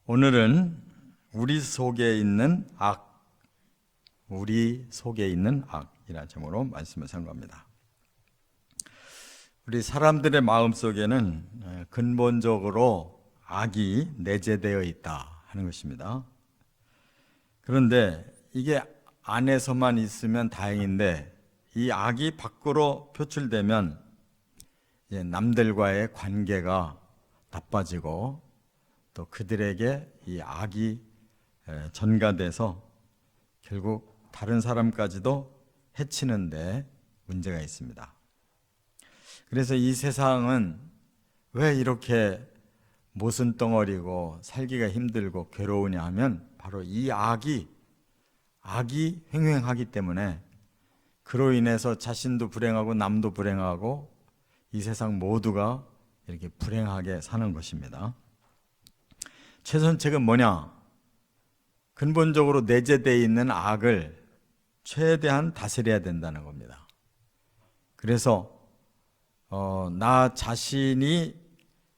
오늘은 우리 속에 있는 우리 속에 있는 악이라는 제목으로 말씀을 선고합니다. 우리 사람들의 마음 속에는 근본적으로 악이 내재되어 있다 하는 것입니다. 그런데 이게 안에서만 있으면 다행인데 이 악이 밖으로 표출되면 남들과의 관계가 나빠지고 또 그들에게 이 악이 전가돼서 결국 다른 사람까지도 해치는데 문제가 있습니다. 그래서 이 세상은 왜 이렇게 모순덩어리고 살기가 힘들고 괴로우냐 하면 바로 이 악이 횡행하기 때문에 그로 인해서 자신도 불행하고 남도 불행하고 이 세상 모두가 이렇게 불행하게 사는 것입니다. 최선책은 뭐냐? 근본적으로 내재되어 있는 악을 최대한 다스려야 된다는 겁니다. 그래서 나 자신이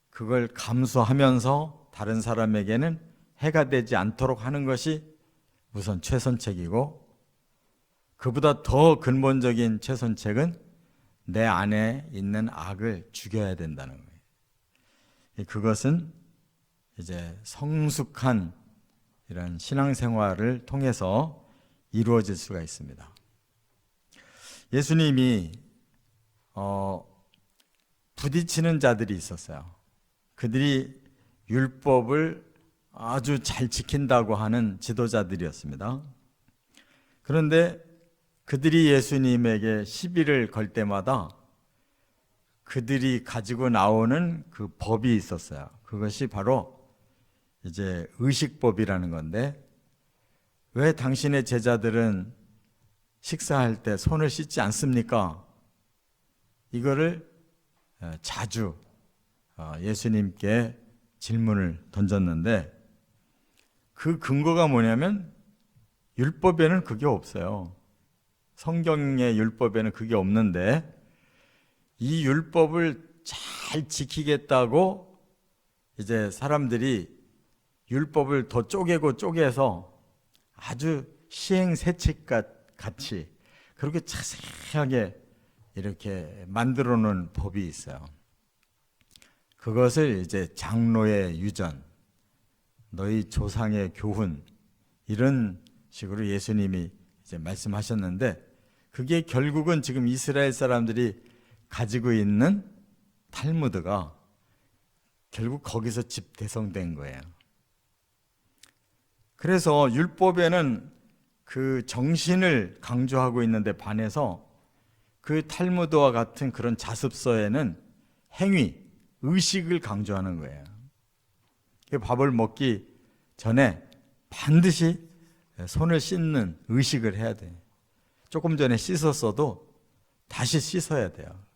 그걸 감수하면서 다른 사람에게는 해가 되지 않도록 하는 것이 우선 최선책이고, 그보다 더 근본적인 최선책은 내 안에 있는 악을 죽여야 된다는 거예요. 그것은 이제 성숙한 이런 신앙생활을 통해서 이루어질 수가 있습니다. 예수님이 부딪히는 자들이 있었어요. 그들이 율법을 아주 잘 지킨다고 하는 지도자들이었습니다. 그런데 그들이 예수님에게 시비를 걸 때마다 그들이 가지고 나오는 그 법이 있었어요. 그것이 바로 이제 의식법이라는 건데, 왜 당신의 제자들은 식사할 때 손을 씻지 않습니까? 이거를 자주 예수님께 질문을 던졌는데, 그 근거가 뭐냐면 율법에는 그게 없어요. 성경의 율법에는 그게 없는데 이 율법을 잘 지키겠다고 이제 사람들이 율법을 더 쪼개서 아주 시행세칙 같이 그렇게 자세하게 이렇게 만들어 놓은 법이 있어요. 그것을 이제 장로의 유전, 너희 조상의 교훈, 이런 식으로 예수님이 이제 말씀하셨는데, 그게 결국은 지금 이스라엘 사람들이 가지고 있는 탈무드가 결국 거기서 집대성된 거예요. 그래서 율법에는 그 정신을 강조하고 있는데 반해서 그 탈무드와 같은 그런 자습서에는 행위, 의식을 강조하는 거예요. 밥을 먹기 전에 반드시 손을 씻는 의식을 해야 돼요. 조금 전에 씻었어도 다시 씻어야 돼요.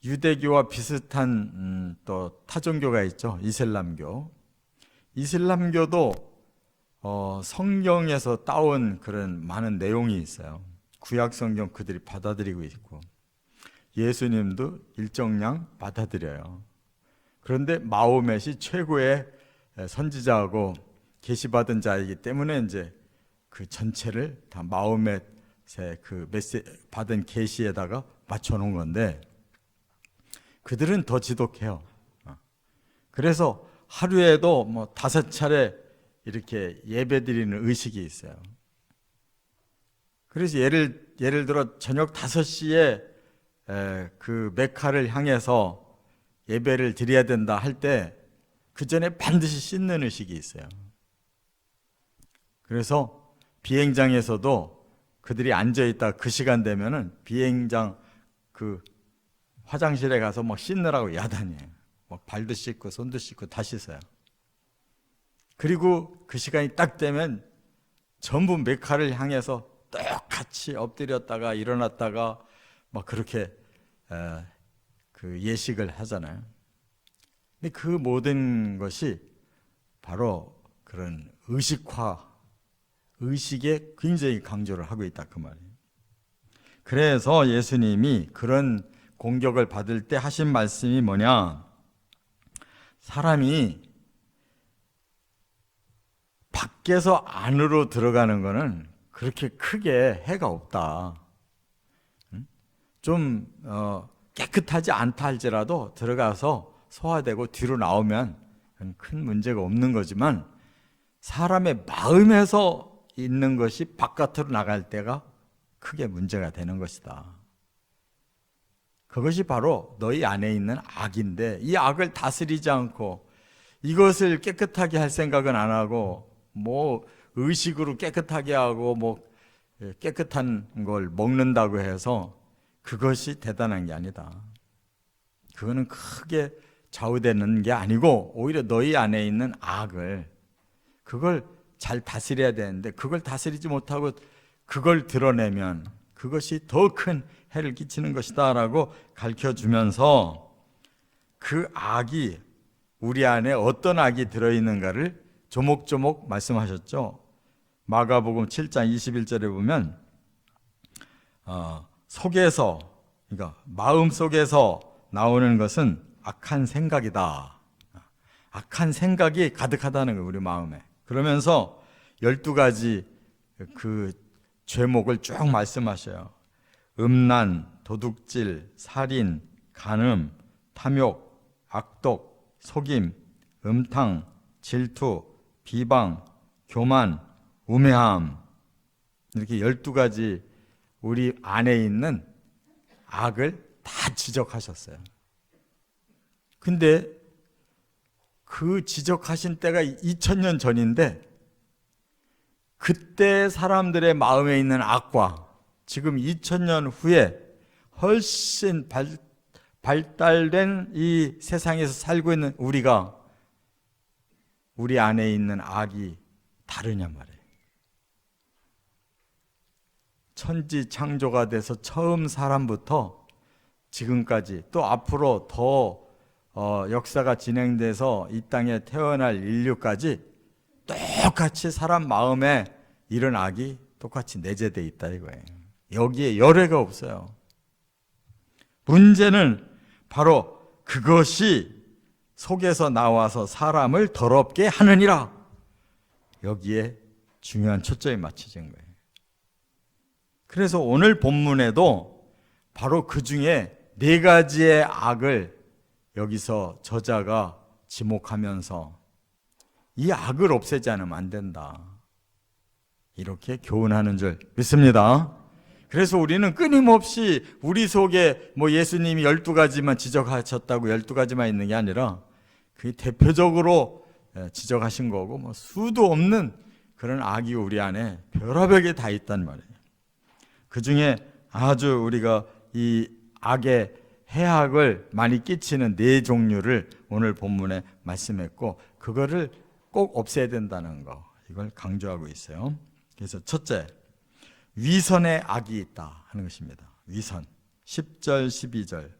유대교와 비슷한 또 타종교가 있죠. 이슬람교. 이슬람교도 성경에서 따온 그런 많은 내용이 있어요. 구약 성경 그들이 받아들이고 있고, 예수님도 일정량 받아들여요. 그런데 마호멧이 최고의 선지자하고 계시받은 자이기 때문에 이제 그 전체를 다 마호멧의 그 받은 계시에다가 맞춰 놓은 건데, 그들은 더 지독해요. 그래서 하루에도 5차례 이렇게 예배 드리는 의식이 있어요. 그래서 예를 들어 저녁 5시에 그 메카를 향해서 예배를 드려야 된다 할 때 그 전에 반드시 씻는 의식이 있어요. 그래서 비행장에서도 그들이 앉아있다 그 시간 되면은 비행장 그 화장실에 가서 씻느라고 야단이에요. 발도 씻고 손도 씻고 다 씻어요. 그리고 그 시간이 딱 되면 전부 메카를 향해서 똑같이 엎드렸다가 일어났다가 그렇게 그 예식을 하잖아요. 근데 그 모든 것이 바로 그런 의식에 굉장히 강조를 하고 있다 그 말이에요. 그래서 예수님이 그런 공격을 받을 때 하신 말씀이 뭐냐? 사람이 밖에서 안으로 들어가는 거는 그렇게 크게 해가 없다. 좀 깨끗하지 않다 할지라도 들어가서 소화되고 뒤로 나오면 큰 문제가 없는 거지만, 사람의 마음에서 있는 것이 바깥으로 나갈 때가 크게 문제가 되는 것이다. 그것이 바로 너희 안에 있는 악인데, 이 악을 다스리지 않고 이것을 깨끗하게 할 생각은 안 하고, 뭐 의식으로 깨끗하게 하고 뭐 깨끗한 걸 먹는다고 해서 그것이 대단한 게 아니다. 그거는 크게 좌우되는 게 아니고, 오히려 너희 안에 있는 악을, 그걸 잘 다스려야 되는데, 그걸 다스리지 못하고 그걸 드러내면 그것이 더 큰 해를 끼치는 것이다 라고 가르쳐주면서, 그 악이, 우리 안에 어떤 악이 들어있는가를 조목조목 말씀하셨죠. 마가복음 7장 21절에 보면 속에서, 그러니까 마음 속에서 나오는 것은 악한 생각이다. 악한 생각이 가득하다는 거예요, 우리 마음에. 그러면서 12가지 그 죄목을 쭉 말씀하셔요. 음란, 도둑질, 살인, 간음, 탐욕, 악독, 속임, 음탕, 질투, 비방, 교만, 우매함, 이렇게 12가지 우리 안에 있는 악을 다 지적하셨어요. 근데 그 지적하신 때가 2000년 전인데, 그때 사람들의 마음에 있는 악과 지금 2000년 후에 훨씬 발달된 이 세상에서 살고 있는 우리가, 우리 안에 있는 악이 다르냐 말이에요. 천지 창조가 돼서 처음 사람부터 지금까지, 또 앞으로 더 역사가 진행돼서 이 땅에 태어날 인류까지 똑같이 사람 마음에 이런 악이 똑같이 내재되어 있다 이거예요. 여기에 열애가 없어요. 문제는 바로 그것이 속에서 나와서 사람을 더럽게 하느니라. 여기에 중요한 초점이 맞춰진 거예요. 그래서 오늘 본문에도 바로 그 중에 4가지의 악을 여기서 저자가 지목하면서, 이 악을 없애지 않으면 안 된다, 이렇게 교훈하는 줄 믿습니다. 그래서 우리는 끊임없이 우리 속에 뭐 예수님이 12가지만 지적하셨다고 12가지만 있는 게 아니라, 그게 대표적으로 지적하신 거고, 뭐 수도 없는 그런 악이 우리 안에 별의별 게 다 있단 말이에요. 그 중에 아주 우리가 이 악의 해악을 많이 끼치는 4종류를 오늘 본문에 말씀했고, 그거를 꼭 없애야 된다는 거, 이걸 강조하고 있어요. 그래서 첫째, 위선의 악이 있다 하는 것입니다. 위선. 10절, 12절,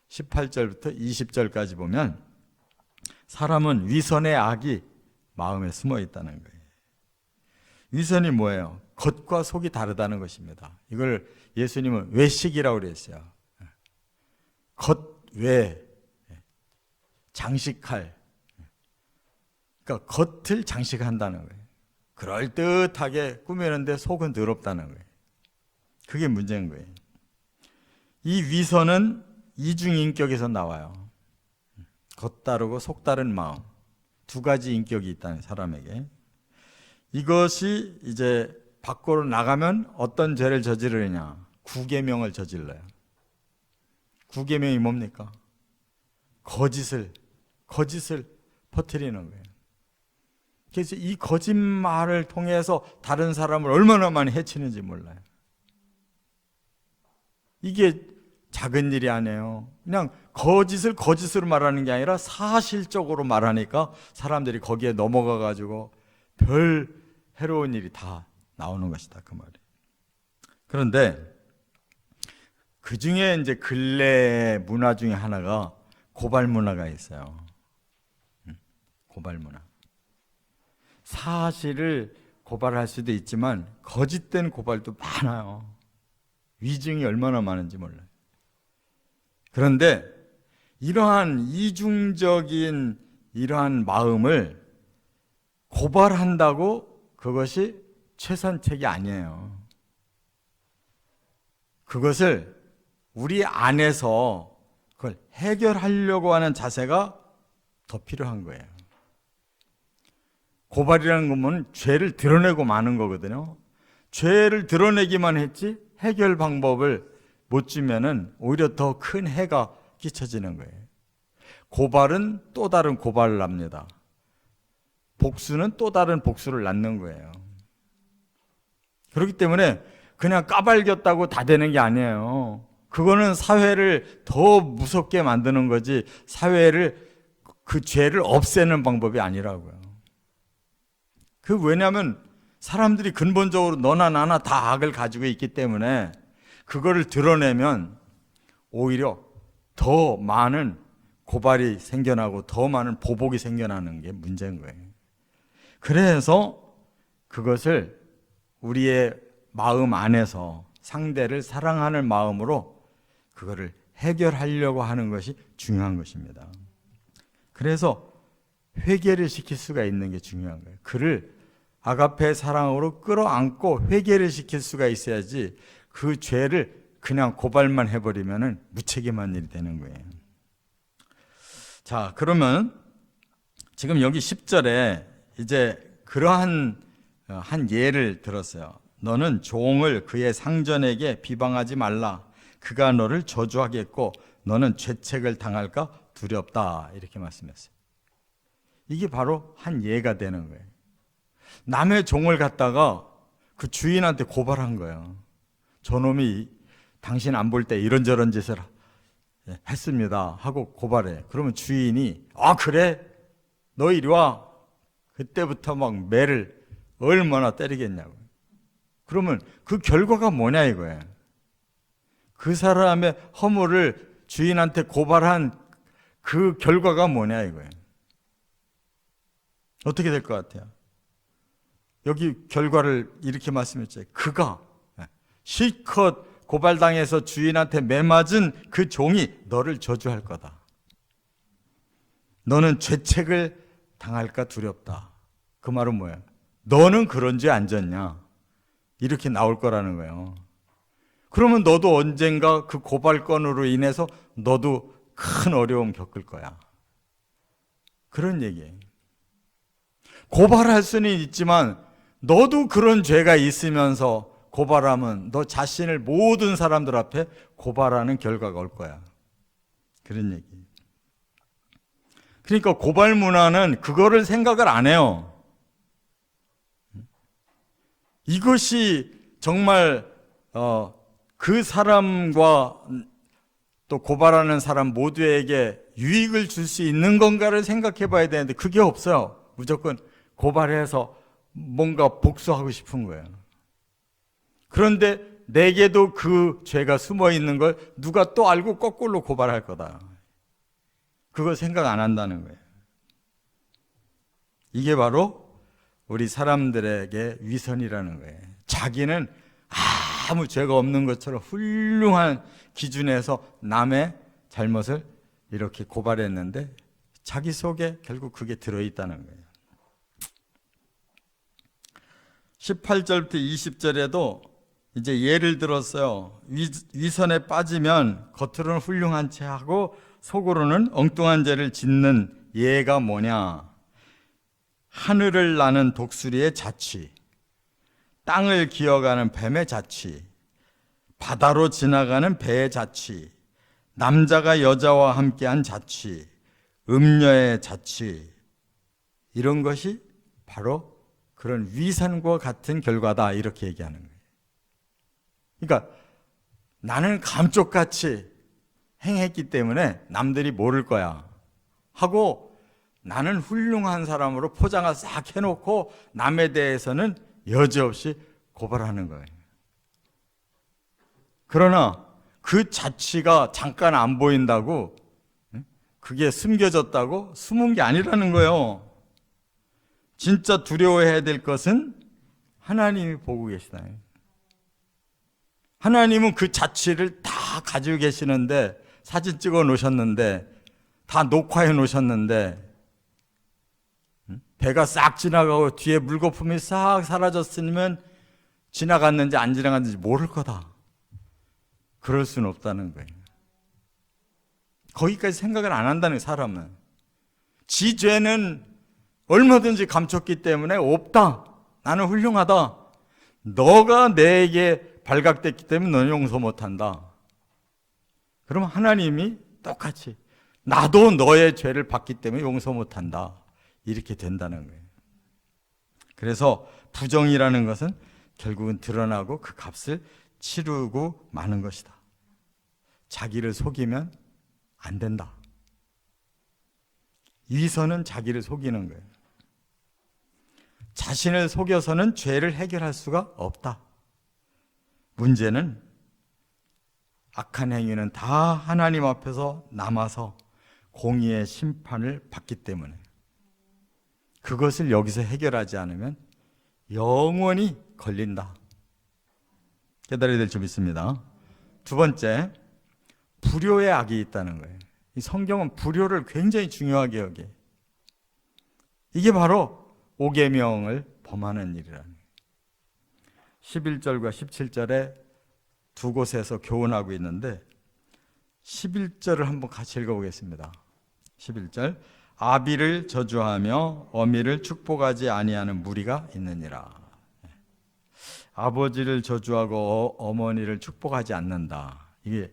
18절부터 20절까지 보면 사람은 위선의 악이 마음에 숨어 있다는 거예요. 위선이 뭐예요? 겉과 속이 다르다는 것입니다. 이걸 예수님은 외식이라고 그랬어요. 겉외, 장식할. 그러니까 겉을 장식한다는 거예요. 그럴듯하게 꾸미는데 속은 더럽다는 거예요. 그게 문제인 거예요. 이 위선은 이중인격에서 나와요. 겉다르고 속다른 마음, 2가지 인격이 있다는 사람에게. 이것이 이제 밖으로 나가면 어떤 죄를 저지르느냐? 구계명을 저질러요. 구계명이 뭡니까? 거짓을 퍼뜨리는 거예요. 그래서 이 거짓말을 통해서 다른 사람을 얼마나 많이 해치는지 몰라요. 이게 작은 일이 아니에요. 그냥 거짓을 거짓으로 말하는 게 아니라 사실적으로 말하니까 사람들이 거기에 넘어가 가지고 별 해로운 일이 다 나오는 것이다, 그 말이에요. 그런데 그 중에 이제 근래 문화 중에 하나가 고발 문화가 있어요. 고발 문화. 사실을 고발할 수도 있지만 거짓된 고발도 많아요. 위증이 얼마나 많은지 몰라요. 그런데 이러한 이중적인 이러한 마음을 고발한다고 그것이 최선책이 아니에요. 그것을 우리 안에서 그걸 해결하려고 하는 자세가 더 필요한 거예요. 고발이라는 거면 죄를 드러내고 마는 거거든요. 죄를 드러내기만 했지 해결 방법을 못 주면은 오히려 더 큰 해가 끼쳐지는 거예요. 고발은 또 다른 고발을 합니다. 복수는 또 다른 복수를 낳는 거예요. 그렇기 때문에 그냥 까발겼다고 다 되는 게 아니에요. 그거는 사회를 더 무섭게 만드는 거지 사회를 그 죄를 없애는 방법이 아니라고요. 왜냐하면 사람들이 근본적으로 너나 나나 다 악을 가지고 있기 때문에 그거를 드러내면 오히려 더 많은 고발이 생겨나고 더 많은 보복이 생겨나는 게 문제인 거예요. 그래서 그것을 우리의 마음 안에서 상대를 사랑하는 마음으로 그거를 해결하려고 하는 것이 중요한 것입니다. 그래서 회개를 시킬 수가 있는 게 중요한 거예요. 그를 아가페의 사랑으로 끌어안고 회개를 시킬 수가 있어야지 그 죄를 그냥 고발만 해버리면 무책임한 일이 되는 거예요. 자, 그러면 지금 여기 10절에 이제 그러한 한 예를 들었어요. 너는 종을 그의 상전에게 비방하지 말라. 그가 너를 저주하겠고 너는 죄책을 당할까 두렵다. 이렇게 말씀했어요. 이게 바로 한 예가 되는 거예요. 남의 종을 갖다가 그 주인한테 고발한 거예요. 저놈이 당신 안 볼 때 이런저런 짓을 했습니다 하고 고발해. 그러면 주인이 그래? 너 이리 와. 그때부터 막 매를 얼마나 때리겠냐고. 그러면 그 결과가 뭐냐 이거예요. 그 사람의 허물을 주인한테 고발한 그 결과가 뭐냐 이거예요. 어떻게 될 것 같아요? 여기 결과를 이렇게 말씀했죠. 그가 실컷 고발당해서 주인한테 매맞은 그 종이 너를 저주할 거다. 너는 죄책을 당할까 두렵다. 그 말은 뭐예요? 너는 그런 죄 안 졌냐? 이렇게 나올 거라는 거예요. 그러면 너도 언젠가 그 고발건으로 인해서 너도 큰 어려움 겪을 거야. 그런 얘기예요. 고발할 수는 있지만 너도 그런 죄가 있으면서 고발하면 너 자신을 모든 사람들 앞에 고발하는 결과가 올 거야. 그런 얘기. 그러니까 고발 문화는 그거를 생각을 안 해요. 이것이 정말 그 사람과 또 고발하는 사람 모두에게 유익을 줄 수 있는 건가를 생각해 봐야 되는데 그게 없어요. 무조건 고발해서 뭔가 복수하고 싶은 거예요. 그런데 내게도 그 죄가 숨어 있는 걸 누가 또 알고 거꾸로 고발할 거다. 그거 생각 안 한다는 거예요. 이게 바로 우리 사람들에게 위선이라는 거예요. 자기는 아무 죄가 없는 것처럼 훌륭한 기준에서 남의 잘못을 이렇게 고발했는데 자기 속에 결국 그게 들어있다는 거예요. 18절부터 20절에도 이제 예를 들었어요. 위선에 빠지면 겉으로는 훌륭한 채 하고 속으로는 엉뚱한 죄를 짓는 예가 뭐냐? 하늘을 나는 독수리의 자취, 땅을 기어가는 뱀의 자취, 바다로 지나가는 배의 자취, 남자가 여자와 함께한 자취, 음녀의 자취, 이런 것이 바로 그런 위선과 같은 결과다 이렇게 얘기하는 거예요. 그러니까 나는 감쪽같이 행했기 때문에 남들이 모를 거야 하고 나는 훌륭한 사람으로 포장을 싹 해놓고 남에 대해서는 여지없이 고발하는 거예요. 그러나 그 자취가 잠깐 안 보인다고 그게 숨겨졌다고 숨은 게 아니라는 거예요. 진짜 두려워해야 될 것은 하나님이 보고 계시다. 하나님은 그 자취를 다 가지고 계시는데 사진 찍어 놓으셨는데 다 녹화해 놓으셨는데 배가 싹 지나가고 뒤에 물거품이 싹 사라졌으면 지나갔는지 안 지나갔는지 모를 거다. 그럴 수는 없다는 거예요. 거기까지 생각을 안 한다는 거예요, 사람은. 지 죄는 얼마든지 감췄기 때문에 없다. 나는 훌륭하다. 너가 내게 발각됐기 때문에 너는 용서 못한다. 그럼 하나님이 똑같이 나도 너의 죄를 받기 때문에 용서 못한다. 이렇게 된다는 거예요. 그래서 부정이라는 것은 결국은 드러나고 그 값을 치르고 마는 것이다. 자기를 속이면 안 된다. 위선은 자기를 속이는 거예요. 자신을 속여서는 죄를 해결할 수가 없다. 문제는 악한 행위는 다 하나님 앞에서 남아서 공의의 심판을 받기 때문에 그것을 여기서 해결하지 않으면 영원히 걸린다. 깨달아야 될 점 있습니다. 두 번째, 불효의 악이 있다는 거예요. 이 성경은 불효를 굉장히 중요하게 여겨요. 이게 바로 오계명을 범하는 일이라는 거예요. 11절과 17절에 두 곳에서 교훈하고 있는데 11절을 한번 같이 읽어보겠습니다. 11절, 아비를 저주하며 어미를 축복하지 아니하는 무리가 있느니라. 아버지를 저주하고 어머니를 축복하지 않는다. 이게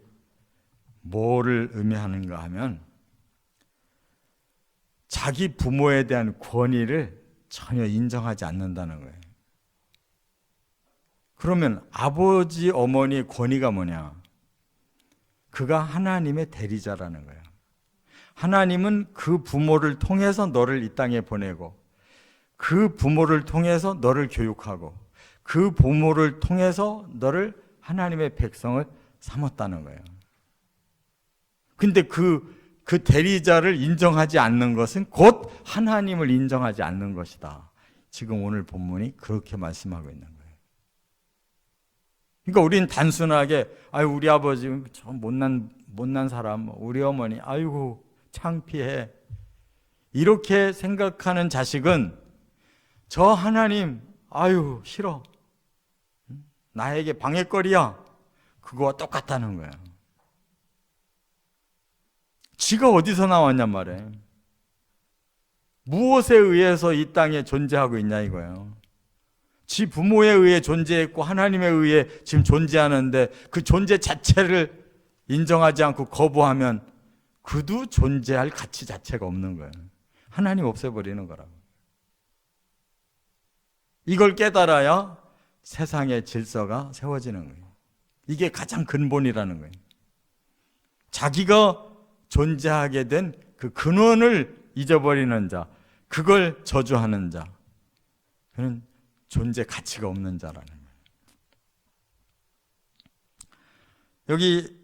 뭐를 의미하는가 하면 자기 부모에 대한 권위를 전혀 인정하지 않는다는 거예요. 그러면 아버지, 어머니의 권위가 뭐냐? 그가 하나님의 대리자라는 거예요. 하나님은 그 부모를 통해서 너를 이 땅에 보내고 그 부모를 통해서 너를 교육하고 그 부모를 통해서 너를 하나님의 백성을 삼았다는 거예요. 근데 그 대리자를 인정하지 않는 것은 곧 하나님을 인정하지 않는 것이다. 지금 오늘 본문이 그렇게 말씀하고 있는 거예요. 그러니까 우리는 단순하게 우리 아버지 저 못난 사람, 우리 어머니 아이고 창피해, 이렇게 생각하는 자식은 저 하나님 아유 싫어, 나에게 방해거리야, 그거와 똑같다는 거야. 지가 어디서 나왔냔 말이에요. 무엇에 의해서 이 땅에 존재하고 있냐 이거예요. 지 부모에 의해 존재했고 하나님에 의해 지금 존재하는데 그 존재 자체를 인정하지 않고 거부하면 그도 존재할 가치 자체가 없는 거예요. 하나님 없애버리는 거라고. 이걸 깨달아야 세상의 질서가 세워지는 거예요. 이게 가장 근본이라는 거예요. 자기가 존재하게 된 그 근원을 잊어버리는 자, 그걸 저주하는 자, 그는 존재 가치가 없는 자라는 거예요. 여기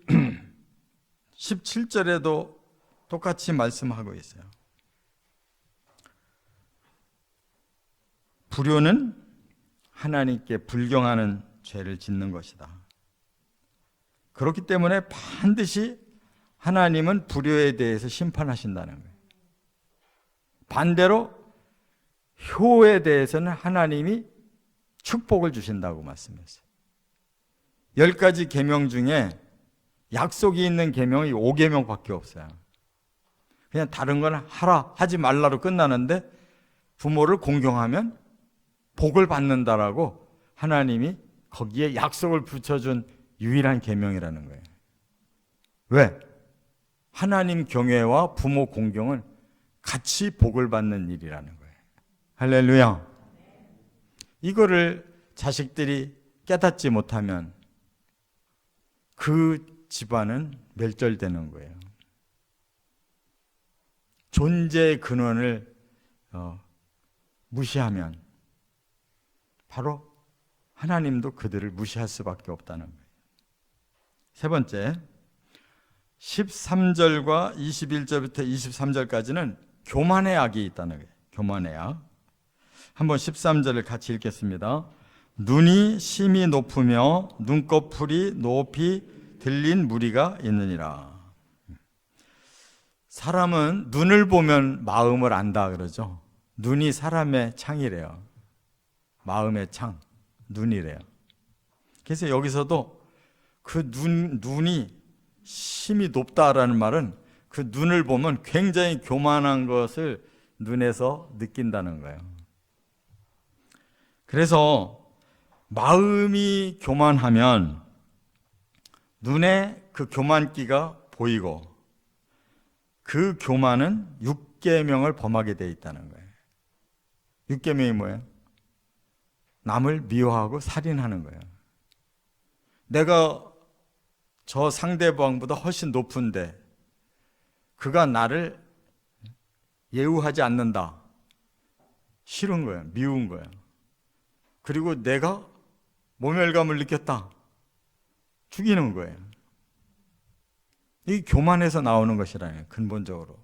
17절에도 똑같이 말씀하고 있어요. 불효는 하나님께 불경하는 죄를 짓는 것이다. 그렇기 때문에 반드시 하나님은 불효에 대해서 심판하신다는 거예요. 반대로 효에 대해서는 하나님이 축복을 주신다고 말씀했어요. 10가지 계명 중에 약속이 있는 계명이 5계명밖에 없어요. 그냥 다른 건 하라, 하지 말라로 끝나는데 부모를 공경하면 복을 받는다라고 하나님이 거기에 약속을 붙여준 유일한 계명이라는 거예요. 왜? 하나님 경외와 부모 공경은 같이 복을 받는 일이라는 거예요. 할렐루야. 이거를 자식들이 깨닫지 못하면 그 집안은 멸절되는 거예요. 존재의 근원을 무시하면 바로 하나님도 그들을 무시할 수밖에 없다는 거예요. 세 번째, 13절과 21절부터 23절까지는 교만의 악이 있다는 거예요. 교만의 악. 한번 13절을 같이 읽겠습니다. 눈이 심히 높으며 눈꺼풀이 높이 들린 무리가 있느니라. 사람은 눈을 보면 마음을 안다 그러죠. 눈이 사람의 창이래요. 마음의 창, 눈이래요. 그래서 여기서도 그 눈이 심히 높다라는 말은 그 눈을 보면 굉장히 교만한 것을 눈에서 느낀다는 거예요. 그래서 마음이 교만하면 눈에 그 교만기가 보이고 그 교만은 육계명을 범하게 돼 있다는 거예요. 육계명이 뭐예요? 남을 미워하고 살인하는 거예요. 내가 저 상대방보다 훨씬 높은데 그가 나를 예우하지 않는다. 싫은 거예요. 미운 거예요. 그리고 내가 모멸감을 느꼈다. 죽이는 거예요. 이 교만에서 나오는 것이라요. 근본적으로.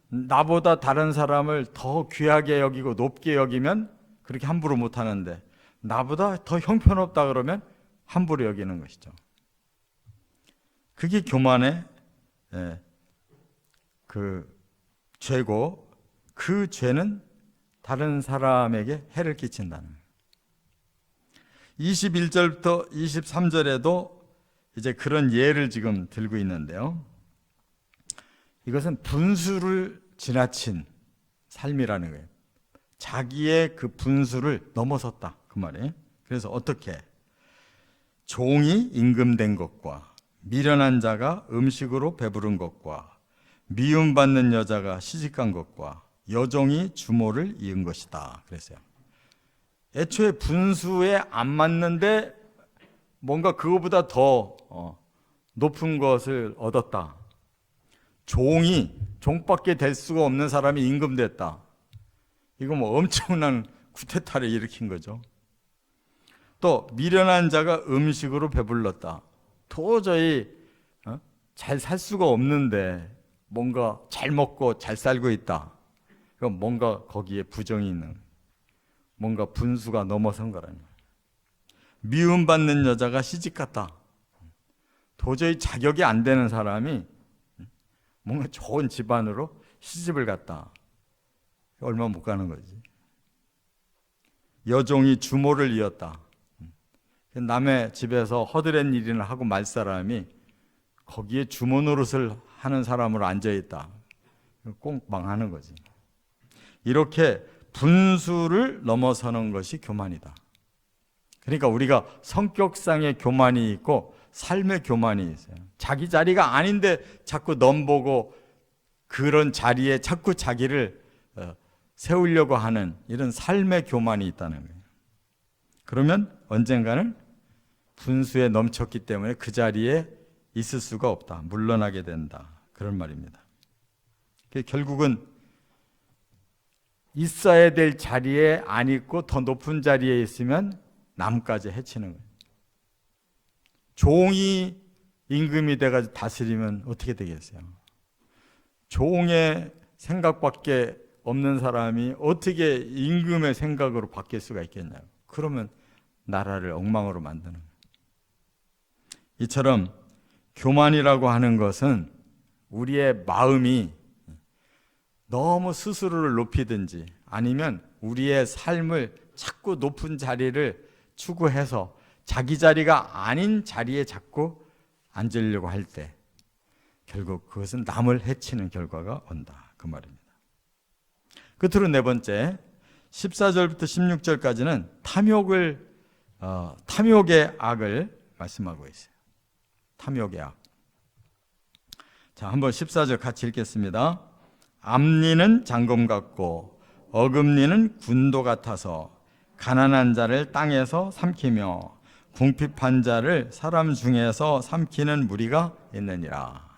나보다 다른 사람을 더 귀하게 여기고 높게 여기면 그렇게 함부로 못하는데 나보다 더 형편없다 그러면 함부로 여기는 것이죠. 그게 교만의 그 죄고 그 죄는 다른 사람에게 해를 끼친다는 거예요. 21절부터 23절에도 이제 그런 예를 지금 들고 있는데요. 이것은 분수를 지나친 삶이라는 거예요. 자기의 그 분수를 넘어섰다 그 말이에요. 그래서 어떻게? 종이 임금된 것과 미련한 자가 음식으로 배부른 것과 미움받는 여자가 시집간 것과 여종이 주모를 이은 것이다 그랬어요. 애초에 분수에 안 맞는데 뭔가 그거보다 더 높은 것을 얻었다. 종밖에 될 수가 없는 사람이 임금됐다. 이거 뭐 엄청난 쿠데타를 일으킨 거죠. 또 미련한 자가 음식으로 배불렀다. 도저히 잘 살 수가 없는데 뭔가 잘 먹고 잘 살고 있다. 그럼 뭔가 거기에 부정이 있는, 뭔가 분수가 넘어선 거라는 거예요. 미움받는 여자가 시집갔다. 도저히 자격이 안 되는 사람이 뭔가 좋은 집안으로 시집을 갔다. 얼마 못 가는 거지. 여종이 주모를 이었다. 남의 집에서 허드렛 일이나 하고 말 사람이 거기에 주모 노릇을 하는 사람으로 앉아있다. 꼭 망하는 거지. 이렇게 분수를 넘어서는 것이 교만이다. 그러니까 우리가 성격상의 교만이 있고 삶의 교만이 있어요. 자기 자리가 아닌데 자꾸 넘보고 그런 자리에 자꾸 자기를 세우려고 하는 이런 삶의 교만이 있다는 거예요. 그러면 언젠가는 분수에 넘쳤기 때문에 그 자리에 있을 수가 없다. 물러나게 된다. 그런 말입니다. 결국은 있어야 될 자리에 안 있고 더 높은 자리에 있으면 남까지 해치는 거예요. 종이 임금이 돼가지고 다스리면 어떻게 되겠어요? 종의 생각밖에 없는 사람이 어떻게 임금의 생각으로 바뀔 수가 있겠냐고. 그러면 나라를 엉망으로 만드는 거예요. 이처럼 교만이라고 하는 것은 우리의 마음이 너무 스스로를 높이든지 아니면 우리의 삶을 자꾸 높은 자리를 추구해서 자기 자리가 아닌 자리에 자꾸 앉으려고 할 때 결국 그것은 남을 해치는 결과가 온다. 그 말입니다. 끝으로 네 번째 14절부터 16절까지는 탐욕의 악을 말씀하고 있어요. 탐욕의 악. 자, 한번 14절 같이 읽겠습니다. 암니는 장검 같고 어금니는 군도 같아서 가난한 자를 땅에서 삼키며 궁핍한 자를 사람 중에서 삼키는 무리가 있느니라.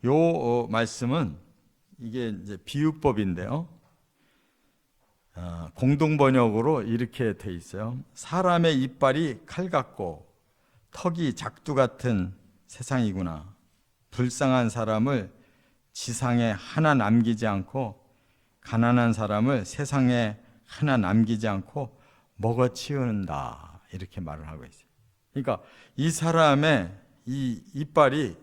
요 말씀은 이게 이제 비유법인데요. 공동 번역으로 이렇게 돼 있어요. 사람의 이빨이 칼 같고 턱이 작두 같은 세상이구나. 불쌍한 사람을 지상에 하나 남기지 않고 가난한 사람을 세상에 하나 남기지 않고 먹어치운다. 이렇게 말을 하고 있어요. 그러니까 이 사람의 이 이빨이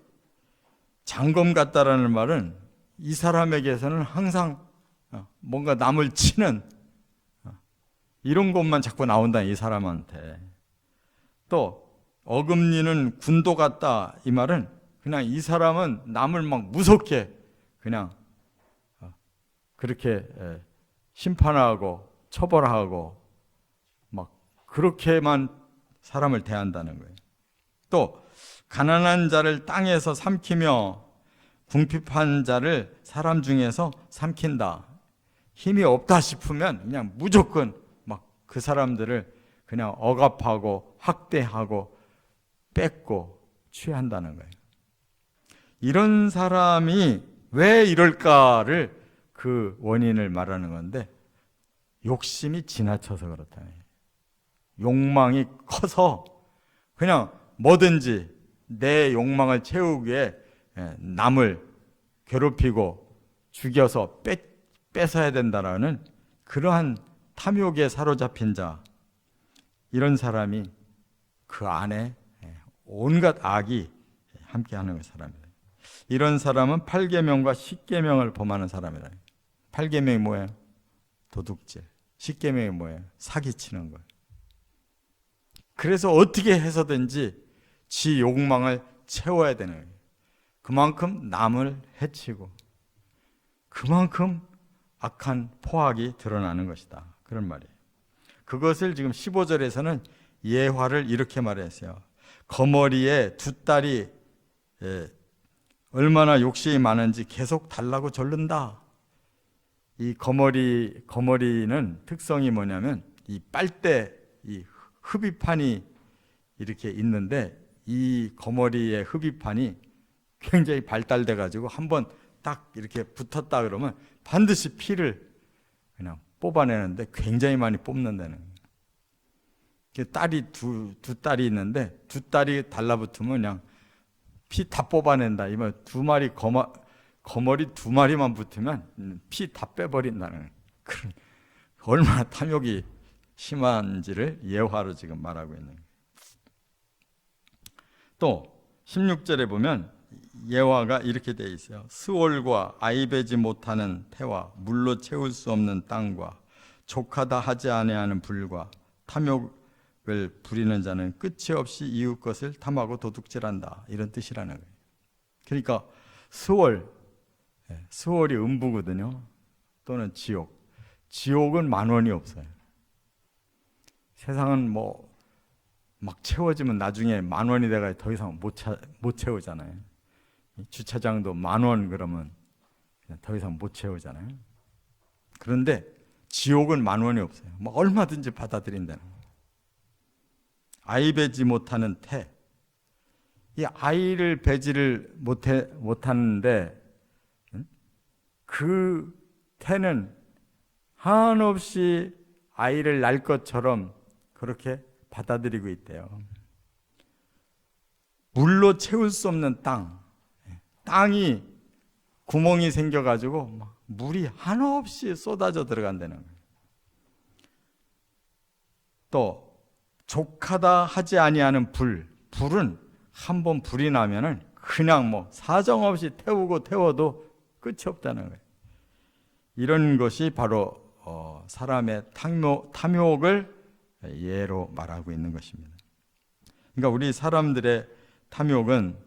장검 같다라는 말은 이 사람에게서는 항상 뭔가 남을 치는 이런 것만 자꾸 나온다, 이 사람한테. 또 어금니는 군도 같다, 이 말은 그냥 이 사람은 남을 막 무섭게 그냥 그렇게 심판하고 처벌하고 막 그렇게만 사람을 대한다는 거예요. 또 가난한 자를 땅에서 삼키며 궁핍한 자를 사람 중에서 삼킨다. 힘이 없다 싶으면 그냥 무조건 막 그 사람들을 그냥 억압하고 학대하고 뺏고 취한다는 거예요. 이런 사람이 왜 이럴까를 그 원인을 말하는 건데, 욕심이 지나쳐서 그렇다는 거예요. 욕망이 커서 그냥 뭐든지 내 욕망을 채우기 위해 남을 괴롭히고 죽여서 뺏어야 된다라는 그러한 탐욕에 사로잡힌 자, 이런 사람이 그 안에 온갖 악이 함께하는 사람이다. 이런 사람은 8계명과 10계명을 범하는 사람이다. 8계명이 뭐예요? 도둑질. 10계명이 뭐예요? 사기치는 거예요. 그래서 어떻게 해서든지 지 욕망을 채워야 되는 거예요. 그만큼 남을 해치고 그만큼 악한 포악이 드러나는 것이다, 그런 말이에요. 그것을 지금 15절에서는 예화를 이렇게 말했어요. 거머리에 두 딸이 얼마나 욕심이 많은지 계속 달라고 졸른다. 이 거머리는 특성이 뭐냐면 이 빨대, 이 흡입판이 이렇게 있는데 이 거머리의 흡입판이 굉장히 발달돼 가지고 한번 딱 이렇게 붙었다 그러면 반드시 피를 그냥 뽑아내는데 굉장히 많이 뽑는다는 거예요. 딸이 두 딸이 있는데 두 딸이 달라붙으면 그냥 피 다 뽑아낸다. 이말 두 마리 거머리 두 마리만 붙으면 피 다 빼버린다는 그런, 얼마나 탐욕이 심한지를 예화로 지금 말하고 있는 거예요. 또 16절에 보면 예화가 이렇게 되어 있어요. 스올과 아이배지 못하는 태와 물로 채울 수 없는 땅과 족하다 하지 아니하는 불과 탐욕을 부리는 자는 끝이 없이 이웃 것을 탐하고 도둑질한다, 이런 뜻이라는 거예요. 그러니까 스월이 음부거든요. 또는 지옥은 만원이 없어요. 세상은 뭐 막 채워지면 나중에 만원이 돼가 더 이상 못 채우잖아요. 주차장도 만원 그러면 더 이상 못 채우잖아요. 그런데 지옥은 만원이 없어요. 뭐 얼마든지 받아들인다는 거예요. 아이 배지 못하는 태, 이 아이를 배지를 못하는데 그 태는 한없이 아이를 낳을 것처럼 그렇게 받아들이고 있대요. 물로 채울 수 없는 땅이 구멍이 생겨가지고 물이 한없이 쏟아져 들어간다는 거예요. 또 족하다 하지 아니하는 불은 한번 불이 나면은 그냥 뭐 사정없이 태워도 끝이 없다는 거예요. 이런 것이 바로 사람의 탐욕을 예로 말하고 있는 것입니다. 그러니까 우리 사람들의 탐욕은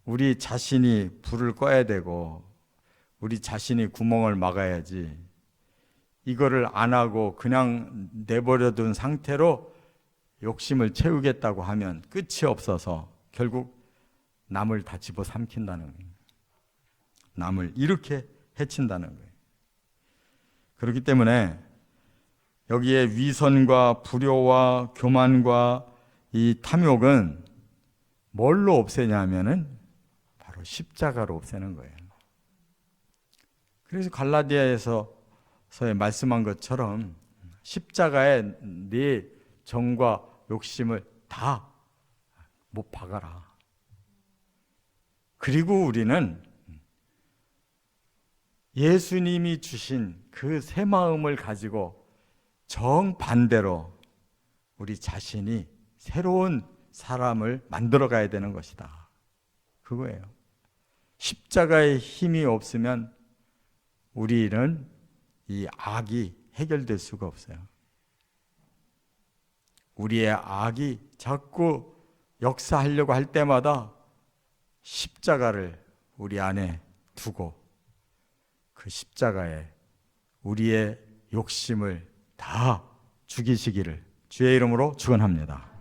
우리 자신이 불을 꺼야 되고 우리 자신이 구멍을 막아야지, 이거를 안 하고 그냥 내버려둔 상태로 욕심을 채우겠다고 하면 끝이 없어서 결국 남을 다 집어삼킨다는 거예요. 남을 이렇게 해친다는 거예요. 그렇기 때문에 여기에 위선과 불효와 교만과 이 탐욕은 뭘로 없애냐면은 바로 십자가로 없애는 거예요. 그래서 갈라디아에서의 말씀한 것처럼 십자가에 네 정과 욕심을 다 못 박아라. 그리고 우리는 예수님이 주신 그 새 마음을 가지고 정반대로 우리 자신이 새로운 사람을 만들어 가야 되는 것이다, 그거예요. 십자가의 힘이 없으면 우리는 이 악이 해결될 수가 없어요. 우리의 악이 자꾸 역사하려고 할 때마다 십자가를 우리 안에 두고 그 십자가에 우리의 욕심을 다 죽이시기를 주의 이름으로 축원합니다.